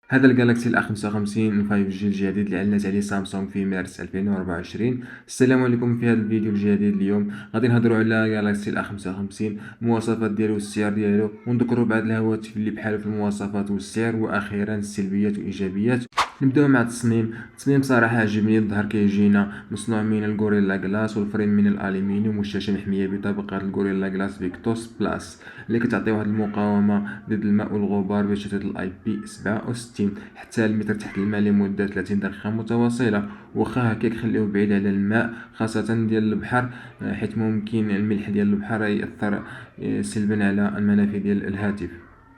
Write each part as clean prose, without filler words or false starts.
هذا الجالاكسي الأ 55 5G الجديد اللي أعلنت عليه سامسونج في مارس 2024. السلام عليكم. في هذا الفيديو الجديد اليوم غادي نهضروا على جالاكسي الأ 55، المواصفات ديالو والسعر ديالو، ونذكروا بعض الهواتف اللي بحالو في المواصفات والسعر، وأخيرا السلبيات والإيجابيات. نبداو مع التصميم صراحة عجبني. الظهر كيجينا مصنوع من الغوريلا جلاس، والفريم من الألمنيوم، والشاشة محمية بطبقة الغوريلا جلاس فيكتوس بلاس اللي كتعطي واحد المقاومة ضد الماء والغبار بشاشة الاي بي 67 حتى المتر تحت الماء لمدة 30 دقيقة متواصلة. واخا هكا كيخليوه بعيد على الماء خاصة ديال البحر، حيت ممكن الملح ديال البحر يأثر سلبا على المنافذ ديال الهاتف.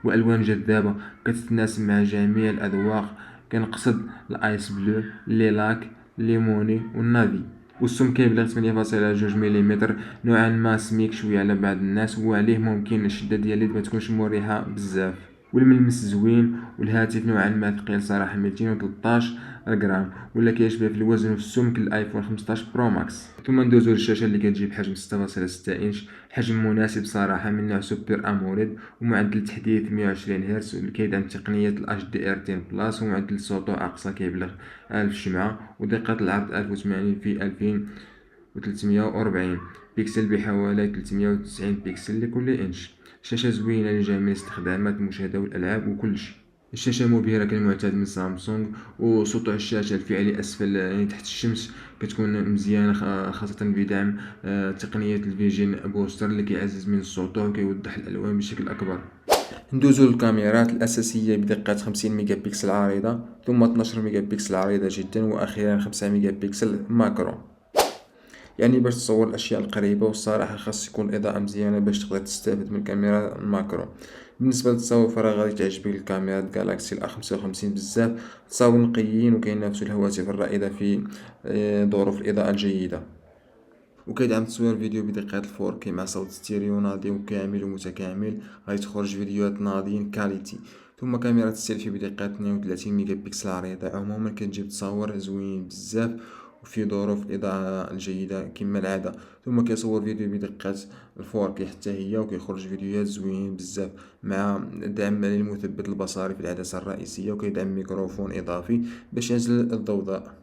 والوان جذابة كتتناسب مع جميع الاذواق، كنقصد الايس بلو، ليلاك، ليموني والنافي. والسم كيبلغ 8.2 ملم، نوعا ما سميك شويه على بعض الناس، وعليه ممكن الشده ديالو متكونش مريحه بزاف. والملمس زوين، والهاتف نوعا ما ثقيل صراحه، 213 غرام، ولا كيشبه في الوزن وفي السمك الايفون 15 برو ماكس. ثم ندوزو للشاشه اللي كتجي بحجم 6.6 انش، حجم مناسب صراحه من نوع سوبر اموليد، ومعدل تحديث 120 هرتز، اللي كيدعم تقنيه الاتش دي ار 10 بلس، ومعدل سطوع اقصى كيبلغ 1000 شمعه، ودقه العرض 1080 في 2340 بكسل بحوالي 390 بكسل لكل انش. شاشة زوينة لجميع الاستخدامات، المشاهدة والألعاب وكلشي. الشاشة مبهرة كالمعتاد من سامسونج، وسطوع الشاشة الفعلي أسفل يعني تحت الشمس كتكون مزيانة، خاصة بدعم تقنية الفيجن بوستر اللي كيعزز من السطوع وكيوضح الألوان بشكل أكبر. ندوزو للكاميرات الأساسية بدقة 50 ميجا بكسل عريضة، ثم 12 ميجا بكسل عريضة جدا، وأخيرا 5 ميجا بكسل ماكرو، يعني باش تصور الاشياء القريبه. والصراحه خاص يكون الاضاءه مزيانه باش تقدر تستافد من الكاميرا الماكرو. بالنسبه للتصاور فراه غادي تعجبك الكاميرات جالاكسي الا 55 بزاف، تصاور نقيين وكينافسوا الهواتف الرائده في ظروف الاضاءه الجيده. وكيدعم تصوير فيديو بدقة 4K مع صوت ستيريو ناضي وكامل ومتكامل، غادي تخرج فيديوهات ناضيين كاليتي. ثم كاميرا السيلفي بدقة 32 ميجا بكسل عريضة، عموما كتجيب تصاور زوين بزاف وفي ظروف الإضاءة الجيدة كما العادة. ثم كيصور فيديو بدقة 4K حتى هي، وكيخرج فيديوهات زوينين بزاف مع دعم للمثبت البصري في العدسة الرئيسية، وكيدعم ميكروفون إضافي باش يعزل الضوضاء.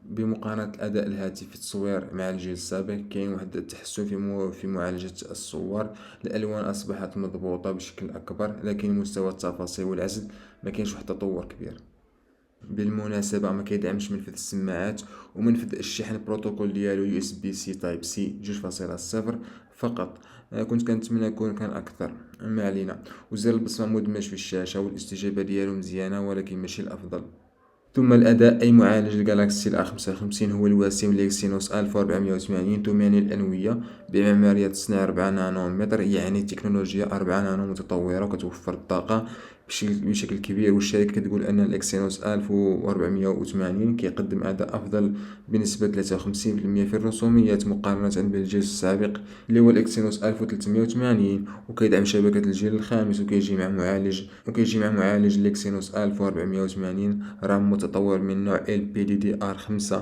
بمقارنة الأداء الهاتفي في التصوير مع الجيل السابق، كاين واحد التحسن في معالجة الصور. الألوان أصبحت مضبوطة بشكل أكبر، لكن مستوى التفاصيل والعزل ما كاينش واحد التطور كبير. بالمناسبة ما كيدعمش منفذ السماعات، ومنفذ الشحن البروتوكول ديالو يو اس بي سي تايب سي 2.0 فقط. كنت كنتمنى يكون كان اكثر، ما علينا. وزر البصمة مدمج في الشاشة، والاستجابة ديالو مزيانة ولكن ماشي الافضل. ثم الأداء، أي معالج الجالاكسي الأ 55 هو الوسيم ليكسينوس 1480 ثمانية الأنوية بمعمارية تصنيع 4 نانومتر، يعني تكنولوجيا 4 نانو متطورة وكتوفر الطاقة بشكل كبير. والشركة كتقول أن الإكسينوس 1480 كيقدم أداء أفضل بنسبة 53% في الرسوميات مقارنة بالجيل السابق اللي هو الإكسينوس 1380، وكيدعم شبكة الجيل الخامس، وكيجي مع معالج الإكسينوس 1480 رام متطور من نوع LPDDR5،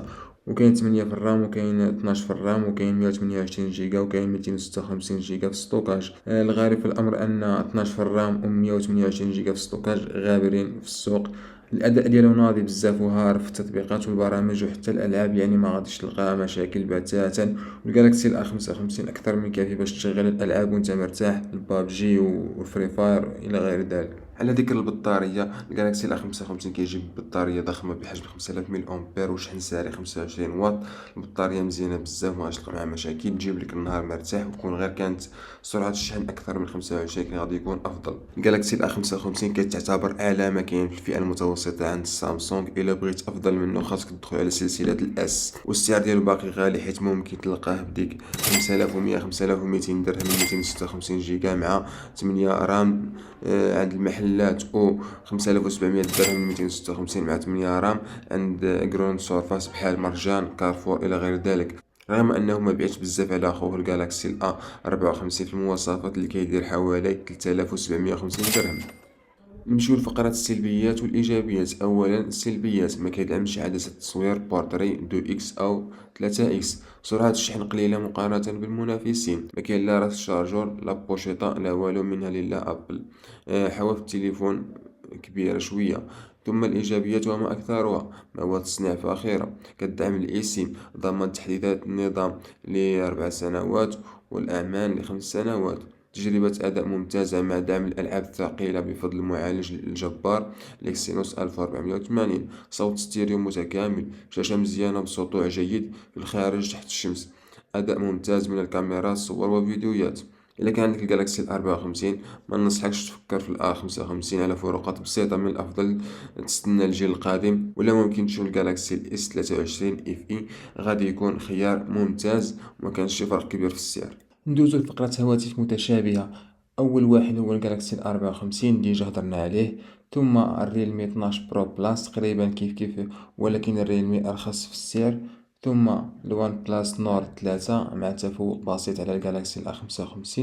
وكاين 8 في الرام، وكاين 12 في الرام، وكاين 128 جيجا، وكاين 256 جيجا في الستوكاج. الغريب في الامر ان 12 في الرام و 128 جيجا في الستوكاج غابرين في السوق. الاداء ديالو ناضي بزاف وهارب في التطبيقات والبرامج وحتى الالعاب، يعني ما غاديش تلقى مشاكل بتاتا. والجالاكسي الا 55 اكثر من كافي باش تشغل الالعاب وانت مرتاح، البابجي وفري فاير الى غير ذلك. على ذكر البطاريه، الجالاكسي الا 55 كيجيب بطاريه ضخمه بحجم 5000 ميل امبير وشحن سريع 25 واط. البطاريه مزيانه بزاف، ما غاديش تلقى معها مشاكل، تجيب لك النهار مرتاح. وكون غير كانت سرعه الشحن اكثر من 25 كان غادي يكون افضل. الجالاكسي الا 55 كتعتبر اعلى ما كاين في الفئه المتوسطه عند سامسونج. الا بغيت افضل منه خاصك تدخل على سلسله الاس، والسعر ديالو باقي غالي حيت ممكن تلقاه بديك 5100 5200 درهم، 256 جيجا مع 8 رام عند المحلات، او 5700 درهم 256 مع 8 رام عند جرون سورفاس بحال مرجان كارفور الى غير ذلك. رغم انه ما بعتش بزاف على اخوه الجالاكسي الا 54 في المواصفات اللي كيدير حوالي 3750 درهم. نمشيو لفقرات السلبيات والايجابيات. اولا السلبيات، ما كيدعمش عدسه التصوير بورتري 2 اكس او 3 اكس، سرعه الشحن قليله مقارنه بالمنافسين، ما كاين لا راس شارجور لا بوشيطه لا والو منها لله ابل. حواف التليفون كبيره شويه. ثم الإيجابيات وما أكثرها: مواد تصنيع فاخرة كدعم الإيسيم، ضمان تحديثات النظام ل4 سنوات والأعمال ل5 سنوات. تجربة أداء ممتازة مع دعم الألعاب الثقيلة بفضل المعالج الجبار الإكسينوس 1480. صوت ستيريو متكامل، شاشة مزيانة بسطوع جيد في الخارج تحت الشمس. أداء ممتاز من الكاميرات صور وفيديوهات. إلا كان عندك الجالاكسي ال54 ما ننصحكش تفكر في الA55 على فروقات بسيطة. من الأفضل تستنى الجيل القادم، ولا ممكن تشوف الجالاكسي S23 FE، غادي يكون خيار ممتاز ومكانش شي فرق كبير في السعر. ندوزو لفقرة هواتف متشابهة. أول واحد هو الجالاكسي ال54 ديجا هضرنا عليه، ثم الريلمي 12 برو بلاس تقريبا كيف ولكن الريلمي أرخص في السعر، ثم الوان بلاس نورد 3 مع تفوق بسيط على الجالاكسي الA55،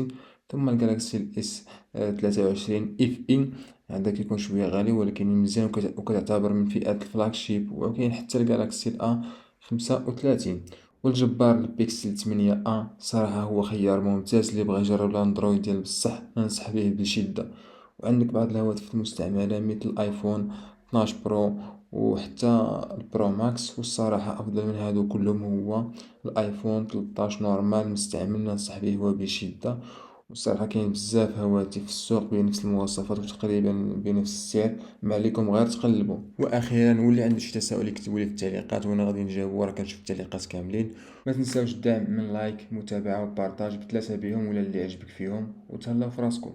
ثم الجالاكسي الاس 23 اف اي. هذا كيكون شوية غالي ولكن مزيان وكتعتبر من فئة الفلاج شيب. وكاين حتى الجالاكسي الA35 والجبار البيكسل 8 صراحة هو خيار ممتاز اللي بغى يجرب الاندرويد ديال بصح ننصح به بشدة. وعندك بعض الهواتف المستعملة مثل الايفون 12 برو وحتى البرو ماكس، والصراحة أفضل من هادو كلهم هو الايفون 13 نورمال مستعمل ننصح به هو بشدة. والصراحة كاين بزاف هواتف في السوق بنفس المواصفات وتقريبا بنفس السعر، ما عليكم غير تقلبوا. واخيرا واللي عنده شي تساؤل يكتبوا لي في التعليقات وانا غادي نجاوب، راه كنشوف التعليقات كاملين. ما تنساوش الدعم من لايك متابعة وبارطاج بثلاثة بهم ولا اللي عجبك فيهم، وتهلاو فراسكم.